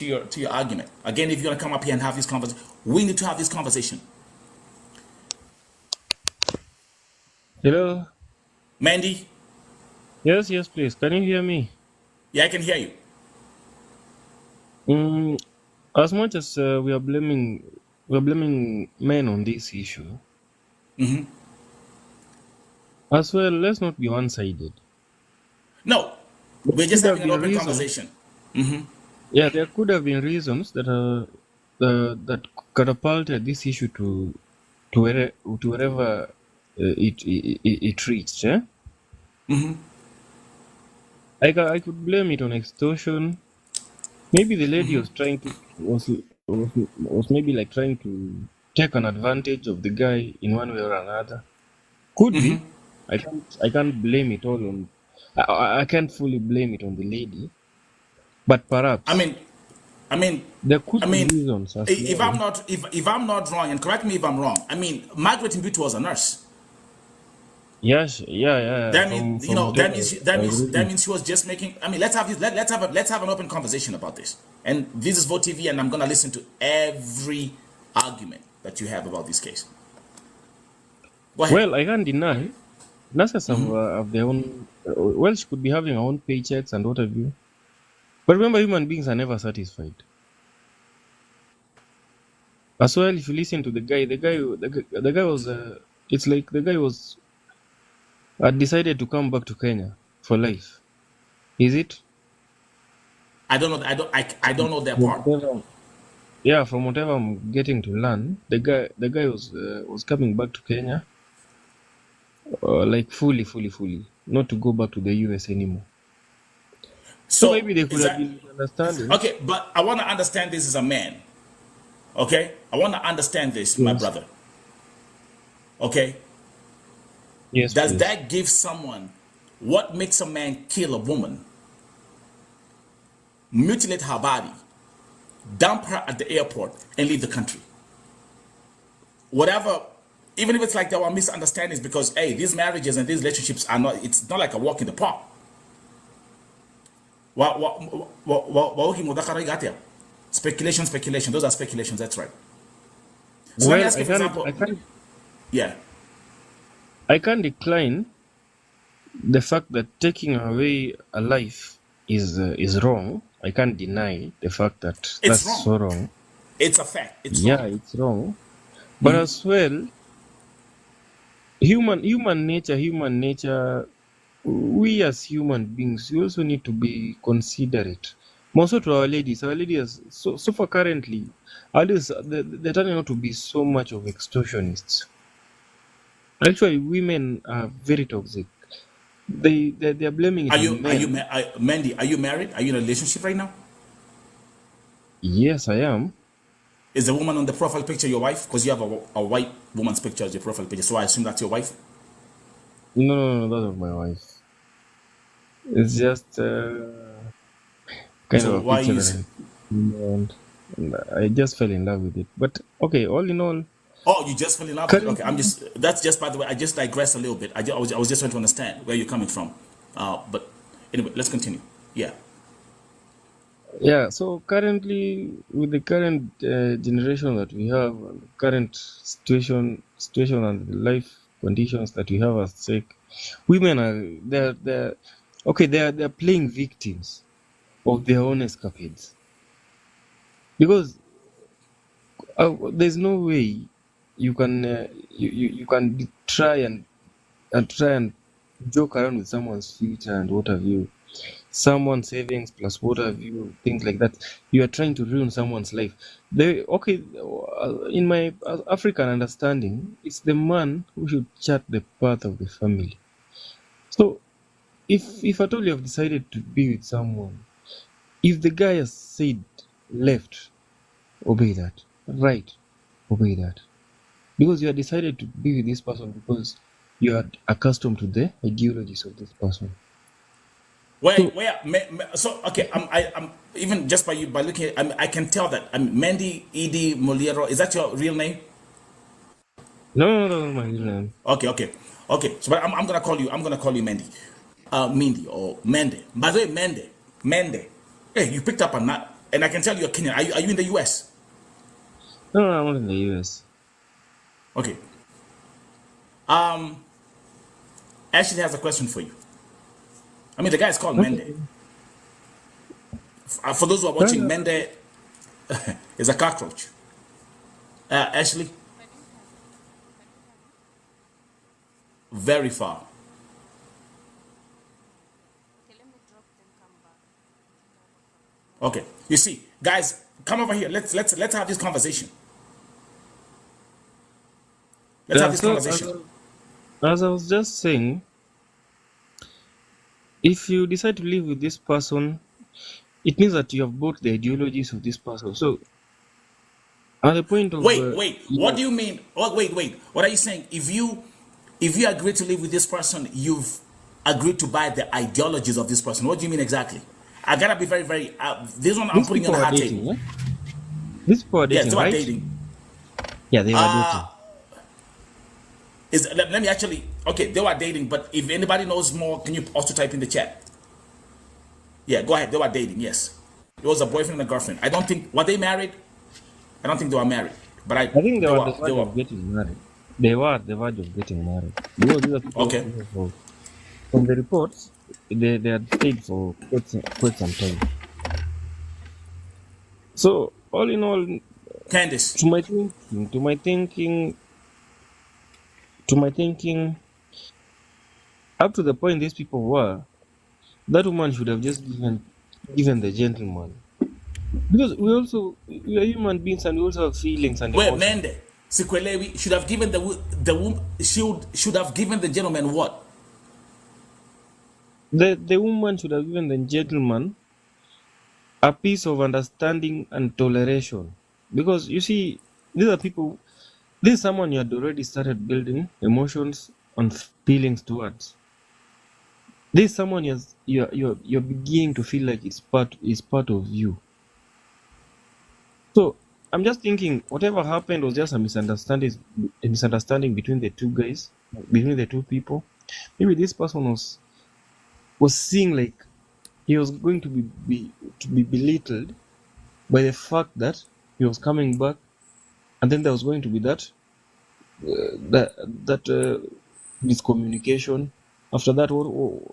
to your argument. Again, if you're gonna come up here and have this conversation, we need to have this conversation. Hello. Mandy, Yes, yes, please. Can you hear me? yeah, I can hear you. As much as we're blaming men on this issue, as well, let's not be one-sided. No, There we're just could have having an been open reasons. conversation. Yeah, there could have been reasons that catapulted this issue to wherever it reached. Eh? I could blame it on extortion. Maybe the lady was maybe like trying to take an advantage of the guy in one way or another. Could be. I can't blame it all on. I can't fully blame it on the lady, but I perhaps mean, I mean, there could I be mean, reasons as if I'm well. not if I'm not wrong, and correct me if I'm wrong. I mean, Margaret Mbutu was a nurse. Yes, yeah. That From means from whatever I that read. means she was just making. I mean, let's have an open conversation about this. And this is Vote TV, and I'm gonna listen to every argument that you have about this case. Go ahead. Well, I can't deny nurses have their own. Well, she could be having her own paychecks and what have you. But remember, human beings are never satisfied. As well, if you listen to the guy, the guy was. It's like the guy had decided to come back to Kenya for life. Is it? I don't know. I don't know that From part. whatever, yeah, from whatever I'm getting to learn, the guy was coming back to Kenya, like fully, not to go back to the US anymore. So So maybe they could is have that been misunderstandings. okay? But I want to understand this as a man. Okay, I want to understand this, my Yes, brother. Okay, yes, does please. that give someone what makes a man kill a woman, mutilate her body, dump her at the airport, and leave the country? Whatever, even if it's like there were misunderstandings, because hey, these marriages and these relationships are not. It's not like a walk in the park. Speculation. Those are speculations. That's right. So let me Well, ask you, for example, yeah. I can't decline the fact that taking away a life is wrong. I can't deny the fact that It's that's wrong. so wrong. It's a fact. It's Yeah, wrong. it's wrong. But as well, human nature, we as human beings, we also need to be considerate. More so to our ladies. Our ladies, so far currently, at least they're turning out to be so much of extortionists. Actually, women are very toxic. They're blaming it Are on you are you men. Mandy? Are you married? Are you in a relationship right now? Yes, I am. Is the woman on the profile picture your wife? Because you have a white woman's picture as your profile picture, so I assume that's your wife. No, that's not my wife. It's just kind of So a why picture you? that I and I just fell in love with it. But okay, all in all, Oh, you just fell in love with it. Okay, I'm currently, just. That's just, by the way. I just digress a little bit. I was just trying to understand where you're coming from. But anyway, let's continue. Yeah. yeah. So currently, with the current generation that we have, and the current situation and the life conditions that we have at stake, women are they're okay. They're playing victims of their own escapades because there's no way you can try and joke around with someone's future and what have you, someone's savings plus what have you, things like that. You are trying to ruin someone's life. In my African understanding, it's the man who should chart the path of the family. So if at all you have decided to be with someone, if the guy has said left, obey that. Right, obey that. Because you have decided to be with this person because you are accustomed to the ideologies of this person. So So okay, I'm even just by looking at, I can tell that Mandy Edie Moliero. Is that your real name? no, my real name. Okay. So but I'm gonna call you. I'm gonna call you Mandy. Mindy or Mende. By the way, Mende. Hey, you picked up a nut. And I can tell you're Kenyan. Are you in the US? No, I'm not in the US. Okay. Ashley has a question for you. I mean, the guy is called Okay. Mende. For those who are Fair watching, enough. Mende is a cockroach. Ashley, very far. Okay. You see, guys, come over here. Let's have this conversation. Let's have Yeah, this so conversation. as I was just saying, if you decide to live with this person, it means that you have bought the ideologies of this person. So at the point of Wait. What you, do you mean? Oh, wait. What are you saying? If you agree to live with this person, you've agreed to buy the ideologies of this person. What do you mean exactly? I gotta be very, very. This one I'm these putting on people the are hard table. dating, yeah? These people are Yes, dating, they were right? dating. Yeah, they were dating. Let me actually. Okay, they were dating. But if anybody knows more, can you also type in the chat? Yeah, go ahead. They were dating. Yes, it was a boyfriend and a girlfriend. I don't think were they married. I don't think they were married. But I think they they were at were. the verge of getting married. They were at the verge of getting married. Because these are people who Okay. stayed for, from the reports, they had stayed for quite some time. So all in all, Candice. to my thinking, to my thinking, to my thinking, up to the point these people were, that woman should have just given the gentleman. Because we are human beings and we also have feelings and Wait, emotions. Mende. Sikwelewi should have given the woman should have given the gentleman what? The woman should have given the gentleman a piece of understanding and toleration. Because you see, these are people, this is someone you had already started building emotions and feelings towards. This is someone you're beginning to feel like it's part of you. So I'm just thinking whatever happened was just a misunderstanding between the two guys, between the two people. Maybe this person was seeing like he was going to be belittled by the fact that he was coming back, and then there was going to be that miscommunication. After that,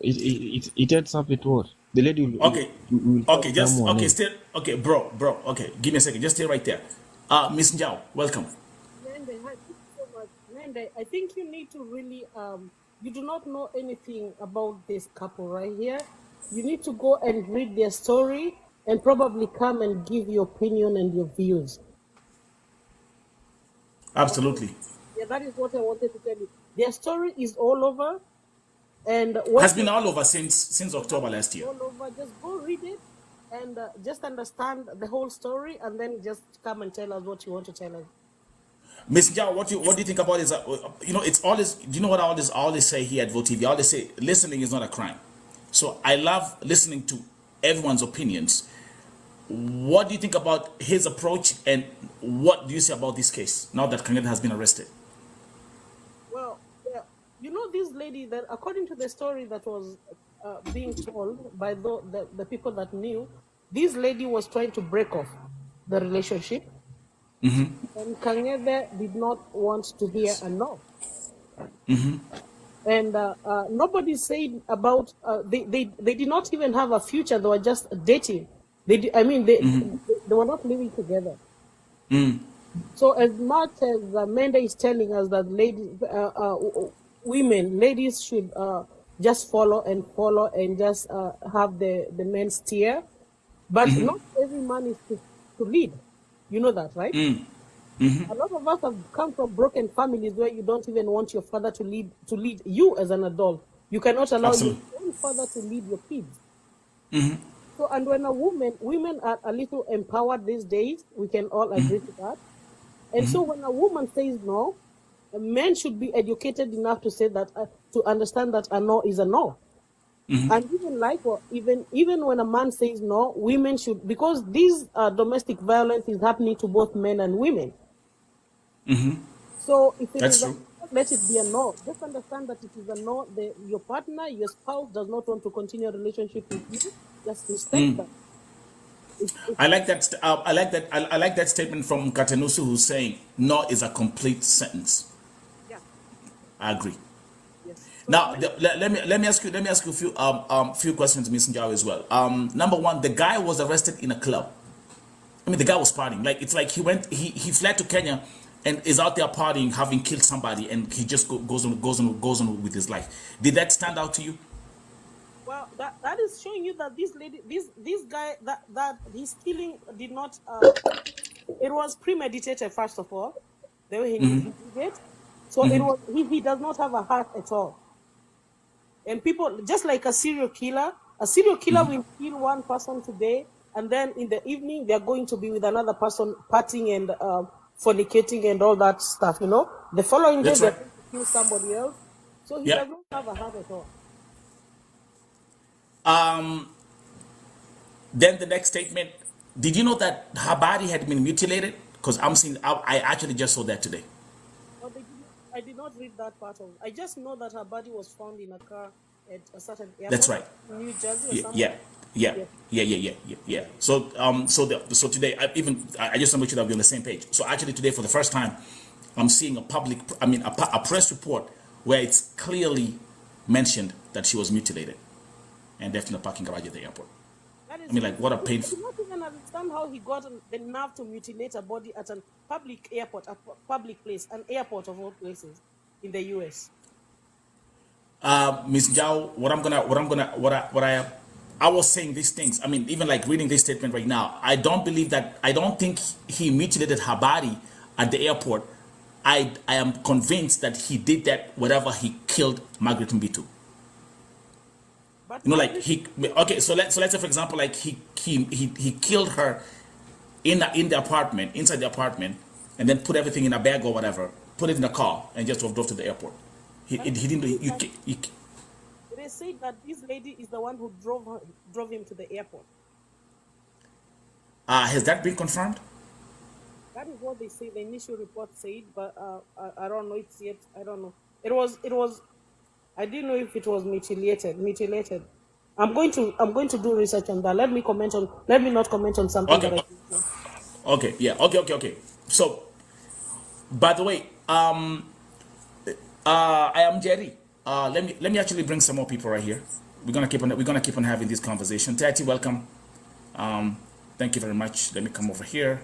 it ends up with what the lady Okay. will find Okay, just someone okay, else. still okay, bro. Okay, give me a second. Just stay right there. Miss Njao, welcome. Mende, hi, thank you so much. Mende, I think you need to really you do not know anything about this couple right here. You need to go and read their story and probably come and give your opinion and your views. Okay? Absolutely. Yeah, that is what I wanted to tell you. Their story is all over, and Has what been they all over since yeah, that October is last year. all over. Just go read it and just understand the whole story, and then just come and tell us what you want to tell us. Miss Njao, what do you think about this? It's always. Do you know what I always say here at VoTV? I always say listening is not a crime. So I love listening to everyone's opinions. What do you think about his approach, and what do you say about this case now that Kangethethe has been arrested? Well, yeah, you know this lady that, according to the story that was being told by the people that knew, this lady was trying to break off the relationship, and Kangethethe did not want to hear a no. And nobody said about they did not even have a future. They were just dating. I mean, they were not living together. So as much as Menda is telling us that ladies should just follow and just have the men steer, but not every man is to lead. You know that, right? A lot of us have come from broken families where you don't even want your father to lead you as an adult. You cannot allow your Absolutely. own father to lead your kids. So, and when women are a little empowered these days, we can all agree to that. And so when a woman says no, a man should be educated enough to say that, to understand that a no is a no. And even like, or even when a man says no, women should, because this domestic violence is happening to both men and women. So if it That's is a true. no, let it be a no. Just understand that it is a no. Your partner, your spouse does not want to continue a relationship with you. Just respect that. It's I like that. I like that. I like that statement from Katenusu, who's saying no is a complete sentence. yeah, I agree. yes. So Now, let me ask you a few questions, Ms. Njau, as well. Number one, the guy was arrested in a club. I mean, the guy was partying. Like it's like he fled to Kenya and is out there partying, having killed somebody, and he just goes on with his life. Did that stand out to you? well, that is showing you that this guy that his killing did not it was premeditated first of all, the way he did it. So it was he does not have a heart at all. And people, just like a serial killer will kill one person today, and then in the evening they're going to be with another person partying and fornicating and all that stuff. The following day That's they're right. going to kill somebody else. So he Yeah. does not have a heart at all. Then the next statement. Did you know that her body had been mutilated? Because I actually just saw that today. But I did not read that part of it. I just know that her body was found in a car at a certain That's airport right. in New Jersey or Yeah, somewhere. yeah, Yes. yeah. So today, I just want to make sure that we're on the same page. So actually, today, for the first time, I'm seeing a press report where it's clearly mentioned that she was mutilated and left in a parking garage at the airport. That is, I mean, like, what a I painful. do not even understand how he got the nerve to mutilate a body at a public airport, a public place, an airport of all places in the US. Ms. Jao, I was saying these things. I mean, even like reading this statement right now, I don't think he mutilated her body at the airport. I am convinced that he did that whatever he killed Margaret Mbitu. But Like so let's say for example, like he killed her inside the apartment, and then put everything in a bag or whatever, put it in a car, and just drove to the airport. He didn't do they say that this lady is the one who drove him to the airport. Has that been confirmed? That is what they say. The initial report said, but I don't know it yet. I don't know. It was. I didn't know if it was mutilated. I'm going to do research on that. Let me not comment on something Okay. that I didn't know. Okay. Yeah. Okay. So, by the way, I am Jerry. Let me actually bring some more people right here. We're gonna keep on having this conversation. Tati, welcome. Thank you very much. Let me come over here.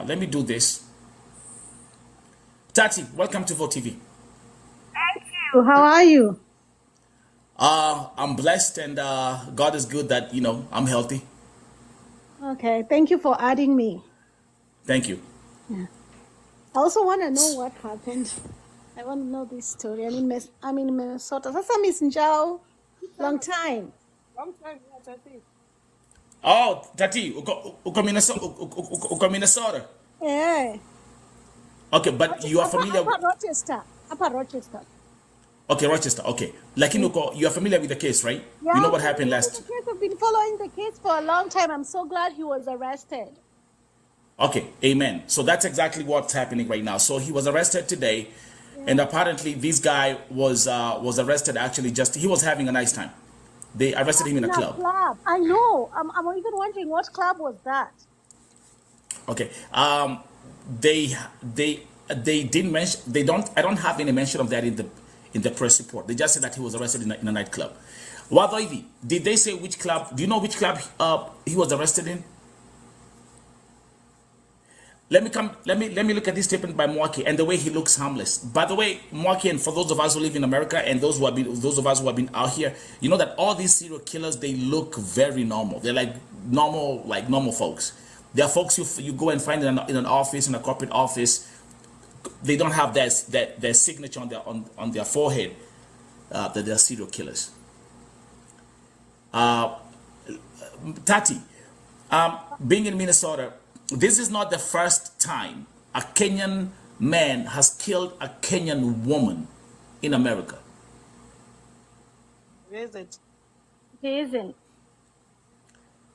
Let me do this. Tati, welcome to Vote TV. How are you? I'm blessed, and God is good that I'm healthy. Okay, thank you for adding me. Thank you. I also want to know what happened. I want to know this story. I'm in Minnesota. Sasa Miss Njau, long time. Long time, yes, I think. Oh, Tati, uko Minnesota. Yeah. Okay, but you are familiar with. Upper Rochester. Okay, Rochester. Okay, lakini you are familiar with the case, right? Yeah, You know what happened last. The case, I've been following the case for a long time. I'm so glad he was arrested. Okay, amen. So that's exactly what's happening right now. So he was arrested today, and apparently this guy was arrested. Actually, he was having a nice time. They arrested him in a club. I know. I'm even wondering what club was that. Okay. They didn't mention. They don't. I don't have any mention of that in the press report. They just said that he was arrested in a nightclub. Wadaivi, did they say which club? Do you know which club he was arrested in? Let me look at this statement by Mwaki and the way he looks harmless. By the way, Mwaki, and for those of us who live in America and those of us who have been out here, you know that all these serial killers, they look very normal. They're like normal folks. They are folks you go and find in an office, in a corporate office. They don't have their signature on their forehead that they're serial killers. Tati, being in Minnesota, this is not the first time a Kenyan man has killed a Kenyan woman in America. Where is it? He isn't.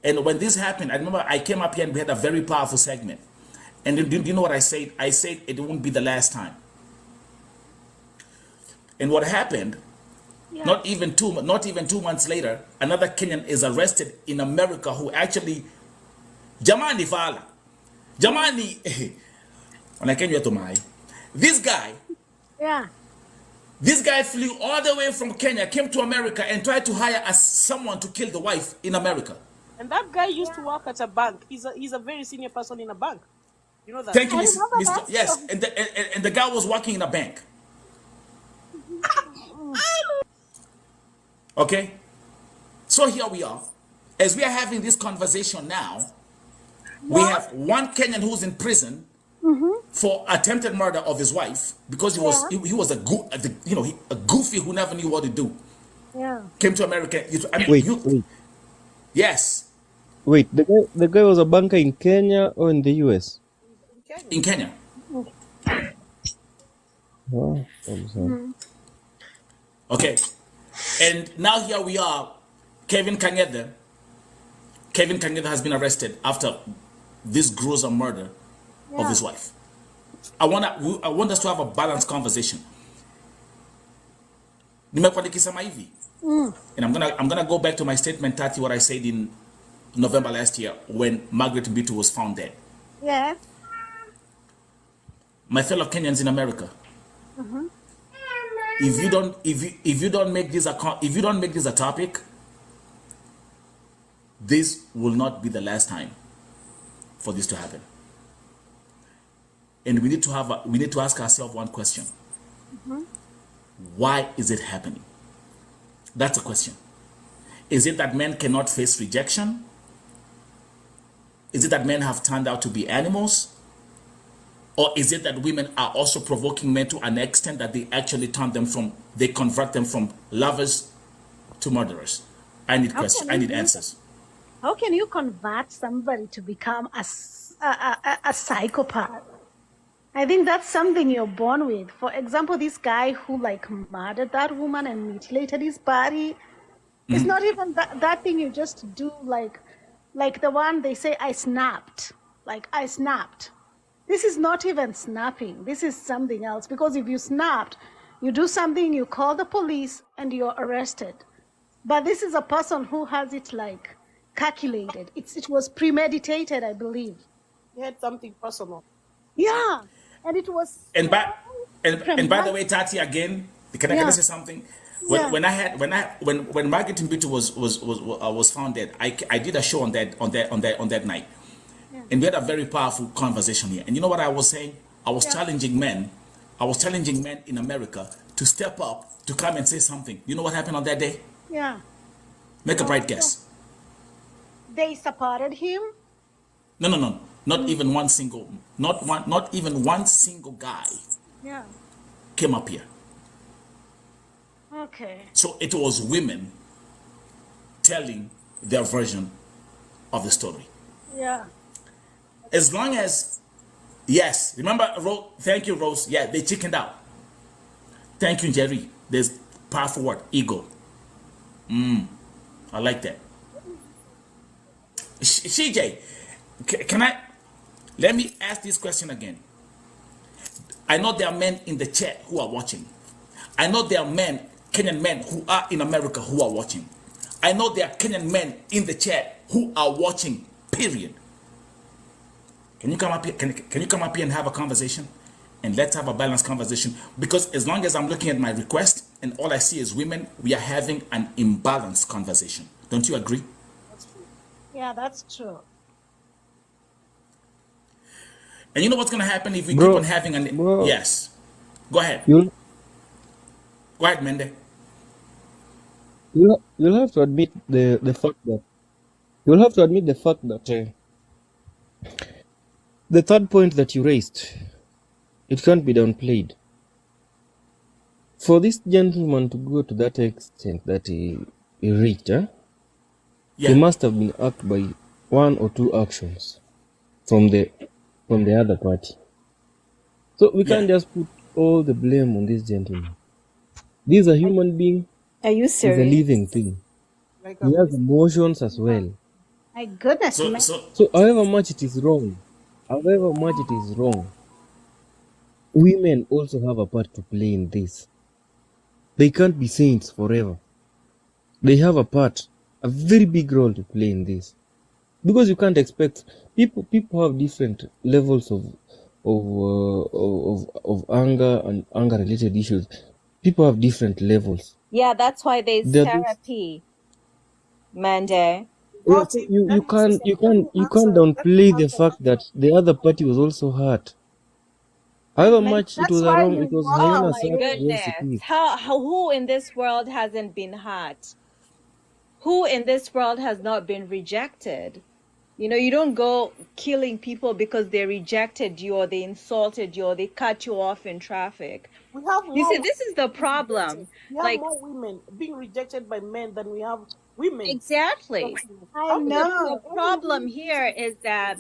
And when this happened, I remember I came up here and we had a very powerful segment. And do you know what I said? I said it won't be the last time. And what happened? Yeah. Not even 2 months later, another Kenyan is arrested in America who actually Jamani fala. Jamani. When I came here to my, this guy flew all the way from Kenya, came to America, and tried to hire as someone to kill the wife in America. And that guy used to work at a bank. He's a very senior person in a bank. You know that? Thank you, Mr. Yes, and the guy was working in a bank. Okay? So here we are. As we are having this conversation now, we have one Kenyan who's in prison for attempted murder of his wife because he was a goofy who never knew what to do. Yeah. Came to America. Wait. Yes, Wait, the guy was a banker in Kenya or in the US? in Kenya. Oh, I'm sorry. Okay. And now here we are. Kevin Kangethethe has been arrested after this gruesome murder of his wife. I want us to have a balanced conversation. Nimekuwa nikisema hivi. And I'm gonna go back to my statement, Tati, what I said in November last year when Margaret Mbitu was found dead. Yeah. My fellow Kenyans in America, if you don't make this a topic, this will not be the last time for this to happen. And we need to ask ourselves one question: why is it happening? That's a question. Is it that men cannot face rejection? Is it that men have turned out to be animals? Or is it that women are also provoking men to an extent that they actually convert them from lovers to murderers? I need questions. I need answers. How can you convert somebody to become a psychopath? I think that's something you're born with. For example, this guy who murdered that woman and mutilated his body. It's not even that thing you just do like the one they say I snapped. Like I snapped. This is not even snapping. This is something else. Because if you snapped, you do something, you call the police and you're arrested. But this is a person who has it calculated. It was premeditated, I believe. He had something personal. Yeah. And it was And by the way, Tati, again, can I say something? When Margaret Mbitu was found dead, I did a show on that night. And we had a very powerful conversation here. And you know what I was saying? I was challenging men in America to step up, to come and say something. You know what happened on that day? Yeah. Make a bright guess. They supported him? No. Not even one single guy came up here. Okay. So it was women telling their version of the story. Yeah. As long as, yes, remember, thank you, Rose. Yeah, they chickened out. Thank you, Jerry. There's powerful word, ego. I like that. CJ, let me ask this question again. I know there are men in the chat who are watching. I know there are Kenyan men who are in America who are watching. I know there are Kenyan men in the chat who are watching, period. Can you come up here? Can you come up here and have a conversation? And let's have a balanced conversation. Because as long as I'm looking at my request and all I see is women, we are having an imbalanced conversation. Don't you agree? That's true. Yeah, that's true. And you know what's going to happen if we keep on having an... Yes. Go ahead. Go ahead, Mende. You'll have to admit the fact that... You'll have to admit the fact that... the third point that you raised, it can't be downplayed. For this gentleman to go to that extent that he reached, he must have been asked by one or two actions from the other party. So we can't just put all the blame on this gentleman. This is a human being. Are you serious? He's a living thing. He has emotions as well. My goodness. So however much it is wrong, women also have a part to play in this. They can't be saints forever. They have a very big role to play in this. Because you can't expect people have different levels of anger and anger related issues. People have different levels. Yeah, that's why there's There are those, therapy, Mande. yeah, so Gotti, you let me say can't something. Let me you can't answer. Let me downplay the answer fact that that one. the other party was also hurt. Let However me. much it That's was a why wrong, you it was want Oh to Hyena my sat say. against the goodness. thief. Who in this world hasn't been hurt? Who in this world has not been rejected? You know, you don't go killing people because they rejected you or they insulted you or they cut you off in traffic. We have You more see, women this is the being rejected. problem. We have Like, more women being rejected by men than we have women. exactly. I How many The know. women? How many problem women here is that